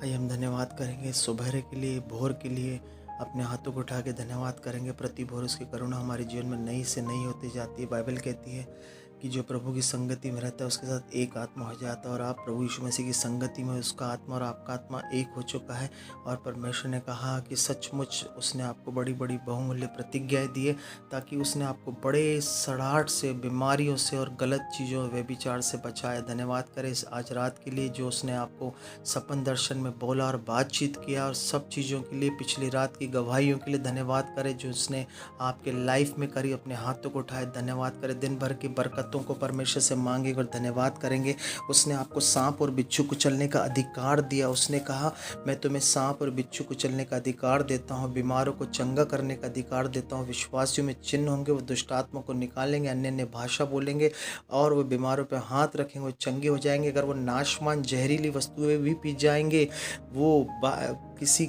आइए हम धन्यवाद करेंगे सुबह के लिए, भोर के लिए। अपने हाथों को उठा के धन्यवाद करेंगे। प्रति भोर उसकी करुणा हमारे जीवन में नई से नई होती जाती है। बाइबल कहती है कि जो प्रभु की संगति में रहता है उसके साथ एक आत्मा हो जाता है, और आप प्रभु यीशु मसीह की संगति में उसका आत्मा और आपका आत्मा एक हो चुका है। और परमेश्वर ने कहा कि सचमुच उसने आपको बड़ी बड़ी बहुमूल्य प्रतिज्ञाएं दी है, ताकि उसने आपको बड़े सड़ाहट से, बीमारियों से और गलत चीज़ों, व्यभिचार से बचाया। धन्यवाद करें इस आज रात के लिए जो उसने आपको सपन दर्शन में बोला और बातचीत किया, और सब चीज़ों के लिए, पिछली रात की गवाहियों के लिए धन्यवाद करें जो उसने आपके लाइफ में करी। अपने हाथों को उठाए धन्यवाद करें। दिन भर की बरकतों को परमेश्वर से मांगेंगे और धन्यवाद करेंगे। उसने आपको सांप और बिच्छू कुचलने का अधिकार दिया। उसने कहा मैं तुम्हें सांप और बिच्छू कुचलने का अधिकार देता हूँ, बीमारों को चंगा करने का अधिकार देता हूँ। विश्वासियों में चिन्ह होंगे, वो दुष्ट आत्मा को निकालेंगे, अन्य अन्य भाषा बोलेंगे, और वो बीमारों पर हाथ रखेंगे, वो चंगे हो जाएंगे। अगर वो नाशमान जहरीली वस्तुएं भी पी जाएंगे, वो किसी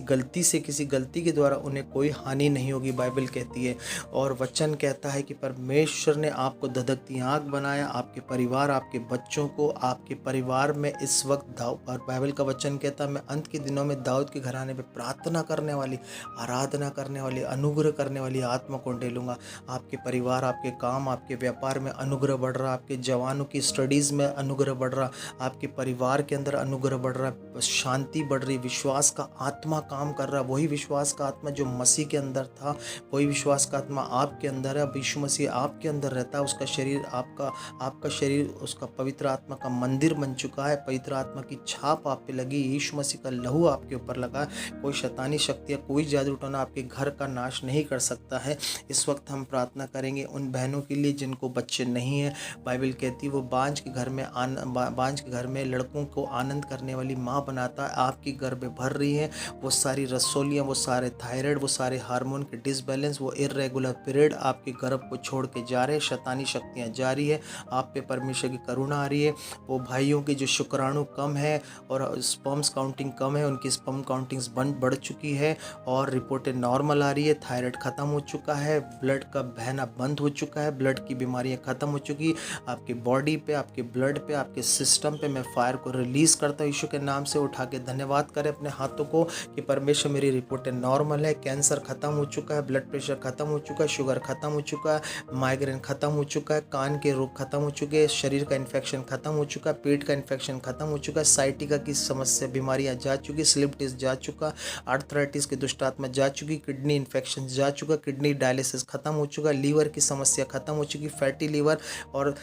गलती के द्वारा उन्हें कोई हानि नहीं होगी, बाइबल कहती है। और वचन कहता है कि परमेश्वर ने आपको धधकती आँख बनाया, आपके परिवार, आपके बच्चों को, आपके परिवार में इस वक्त और बाइबल का वचन कहता है मैं अंत के दिनों में दाऊद के घराने में प्रार्थना करने वाली, आराधना करने वाली, अनुग्रह करने वाली आत्मा को ढेलूंगा। आपके परिवार, आपके काम, आपके व्यापार में अनुग्रह बढ़ रहा, आपके जवानों की स्टडीज़ में अनुग्रह बढ़ रहा, आपके परिवार के अंदर अनुग्रह बढ़ रहा, शांति बढ़ रही, विश्वास का आत्मा काम कर रहा। वही विश्वास का आत्मा जो मसीह के अंदर था, वही विश्वास का आत्मा आपके अंदर है। अब यीशु मसीह आपके अंदर रहता है। उसका शरीर आपका शरीर उसका पवित्र आत्मा का मंदिर बन चुका है। पवित्र आत्मा की छाप आप पे लगी, यीशु मसीह का लहू आपके ऊपर लगा है। कोई शैतानी शक्ति या कोई जादू टोना आपके घर का नाश नहीं कर सकता है। इस वक्त हम प्रार्थना करेंगे उन बहनों के लिए जिनको बच्चे नहीं हैं। बाइबल कहती है वो बांझ के घर में लड़कों को आनंद करने वाली माँ बनाता है। आपकी गर्भ भर रही है, वो सारी रसोलियाँ, वो सारे थायराइड, वो सारे हार्मोन के डिसबैलेंस, वो इर्रेगुलर पीरियड आपके गर्भ को छोड़ के जा रहे हैं। शैतानी शक्तियाँ जा रही है, आप पे परमेश्वर की करुणा आ रही है। वो भाइयों के जो शुक्राणु कम है और स्पर्म्स काउंटिंग कम है, उनकी स्पर्म काउंटिंग्स बढ़ चुकी है और रिपोर्टें नॉर्मल आ रही है। थायराइड खत्म हो चुका है, ब्लड का बहना बंद हो चुका है, ब्लड की बीमारियाँ खत्म हो चुकी। आपके बॉडी पे, आपके ब्लड पे, आपके सिस्टम पे मैं फायर को रिलीज करता हूँ यीशु के नाम से। उठा के धन्यवाद करें अपने हाथों को कि परमेश्वर मेरी रिपोर्टें नॉर्मल है। कैंसर खत्म हो चुका है, ब्लड प्रेशर खत्म हो चुका है, शुगर खत्म हो चुका है, माइग्रेन खत्म हो चुका है, कान के रोग खत्म हो चुके हैं, शरीर का इन्फेक्शन खत्म हो चुका है, पेट का इन्फेक्शन खत्म हो चुका है, साइटिका की समस्या, बीमारियां जा चुकी, स्लिप डिस्क जा चुका, आर्थराइटिस की दुष्ट आत्मा जा चुकी, किडनी इन्फेक्शन जा चुका, किडनी डायलिसिस खत्म हो चुका, लीवर की समस्या खत्म हो चुकी, फैटी लीवर और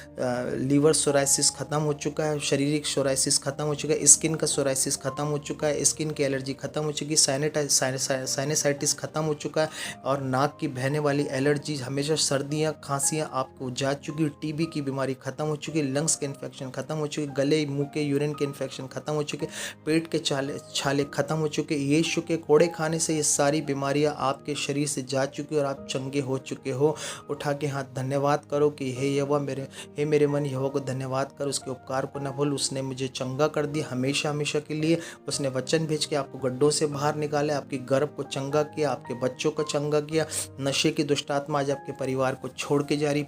लीवर सोराइसिस खत्म हो चुका है, शारीरिक सोराइसिस खत्म हो चुका है, स्किन का सोराइसिस खत्म हो चुका है, स्किन की एलर्जी खत्म हो चुकी, साइनेसाइटिस खत्म हो चुका है, और नाक की बहने वाली एलर्जी, हमेशा सर्दियाँ खांसियाँ आपको जा चुकी, टीबी की बीमारी खत्म हो चुकी, लंग्स के इन्फेक्शन खत्म हो चुके, गले मुंह के यूरिन के इन्फेक्शन खत्म हो चुके, पेट के छाले खत्म हो चुके। यीशु के कोड़े खाने से ये सारी बीमारियां आपके शरीर से जा चुकी और आप चंगे हो चुके हो। उठा के हाथ धन्यवाद करो कि हे मेरे मन, यहोवा को धन्यवाद कर, उसके उपकार को न भूल। उसने मुझे चंगा कर दिया हमेशा हमेशा के लिए। उसने वचन भेज के आपको गड्ढों से बाहर निकाले, आपकी गर्भ को चंगा किया, आपके बच्चों को चंगा किया। नशे की दुष्ट आत्मा आज आपके परिवार को छोड़ के जा रही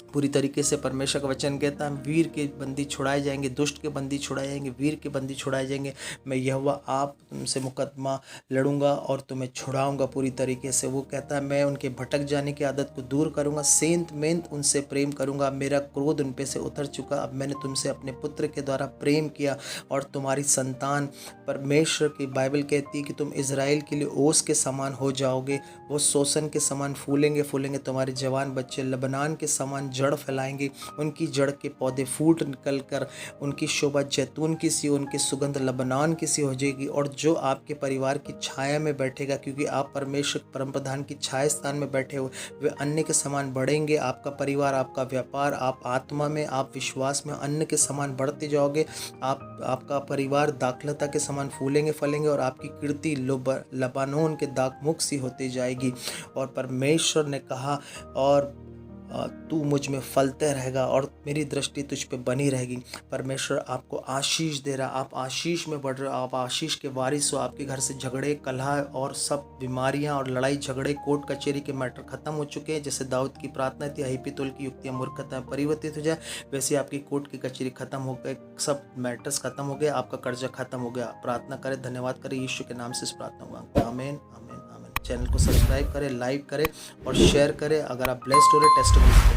पूरी तरीके से परमेश्वर का वचन कहता है वीर के बंदी छुड़ाए जाएंगे, दुष्ट के बंदी छुड़ाए जाएंगे, वीर के बंदी छुड़ाए जाएंगे। मैं यहोवा आप तुमसे मुकदमा लड़ूंगा और तुम्हें छुड़ाऊंगा पूरी तरीके से। वो कहता है मैं उनके भटक जाने की आदत को दूर करूंगा, सेंत मेंत उनसे प्रेम करूंगा। मेरा क्रोध उन पे से उतर चुका। अब मैंने तुमसे अपने पुत्र के द्वारा प्रेम किया और तुम्हारी संतान, परमेश्वर की बाइबल कहती है कि तुम इजराइल के लिए ओस के समान हो जाओगे। वो सोसन के समान फूलेंगे। तुम्हारे जवान बच्चे लबनान के समान जड़ फैलाएंगे। उनकी जड़ के पौधे फूट निकल कर उनकी शोभा जैतून की सी, उनकी सुगंध लबनान की सी हो जाएगी। और जो आपके परिवार की छाया में बैठेगा, क्योंकि आप परमेश्वर परम प्रधान की छाया स्थान में बैठे हुए, वे अन्य के समान बढ़ेंगे। आपका परिवार, आपका व्यापार, आप आत्मा में, आप विश्वास में अन्य के समान बढ़ते जाओगे। आपका परिवार दाखलता के समान फूलेंगे फलेंगे और आपकी कीर्ति लबानोन के दाग मुख सी होती जाएगी। और परमेश्वर ने कहा और तू मुझ में फलते रहेगा और मेरी दृष्टि तुझ पे बनी रहेगी। परमेश्वर आपको आशीष दे रहा, आप आशीष में बढ़ रहे हो, आप आशीष के वारिस हो। आपके घर से झगड़े, कलह और सब बीमारियां और लड़ाई झगड़े, कोर्ट कचहरी के मैटर खत्म हो चुके हैं। जैसे दाऊद की प्रार्थना थी, अहीतोपेल की युक्तियां मूर्खता में परिवर्तित हो जाए, वैसे आपकी कोर्ट की कचहरी खत्म हो गए, सब मैटर्स खत्म हो गए, आपका कर्जा खत्म हो गया। प्रार्थना करें, धन्यवाद करें, यीशु के नाम से इस प्रार्थना मांगते हैं। आमीन आमीन आमीन। चैनल को सब्सक्राइब करें, लाइक करें और शेयर करें। अगर आप ब्लेस्ड हो रहे टेस्टिमनी